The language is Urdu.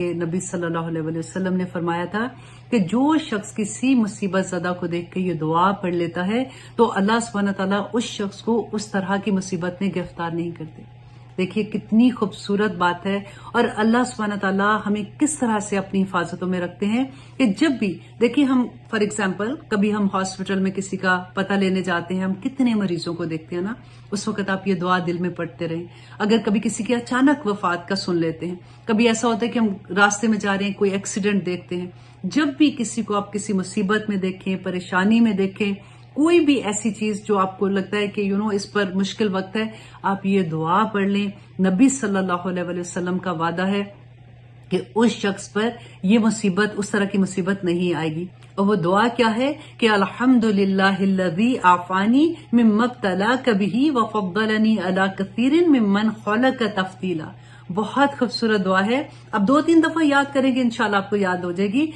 نبی صلی اللہ علیہ وسلم نے فرمایا تھا کہ جو شخص کسی مصیبت زدہ کو دیکھ کے یہ دعا پڑھ لیتا ہے تو اللہ سبحانہ تعالیٰ اس شخص کو اس طرح کی مصیبت میں گرفتار نہیں کرتے۔ دیکھیے کتنی خوبصورت بات ہے، اور اللہ سبحانہ تعالیٰ ہمیں کس طرح سے اپنی حفاظتوں میں رکھتے ہیں کہ جب بھی دیکھیے ہم فار ایگزامپل کبھی ہم ہاسپٹل میں کسی کا پتہ لینے جاتے ہیں، ہم کتنے مریضوں کو دیکھتے ہیں نا، اس وقت آپ یہ دعا دل میں پڑھتے رہیں۔ اگر کبھی کسی کی اچانک وفات کا سن لیتے ہیں، کبھی ایسا ہوتا ہے کہ ہم راستے میں جا رہے ہیں، کوئی ایکسیڈنٹ دیکھتے ہیں، جب بھی کسی کو آپ کسی مصیبت میں دیکھیں، پریشانی میں دیکھیں، کوئی بھی ایسی چیز جو آپ کو لگتا ہے کہ اس پر مشکل وقت ہے، آپ یہ دعا پڑھ لیں۔ نبی صلی اللہ علیہ وسلم کا وعدہ ہے کہ اس شخص پر یہ مصیبت، اس طرح کی مصیبت نہیں آئے گی۔ اور وہ دعا کیا ہے کہ الحمدللہ الذی عافانی مما ابتلاک بہ وفضلنی علی کثیر ممن خلق تفضیلا۔ بہت خوبصورت دعا ہے، اب 2-3 دفعہ یاد کریں گے، انشاءاللہ آپ کو یاد ہو جائے گی۔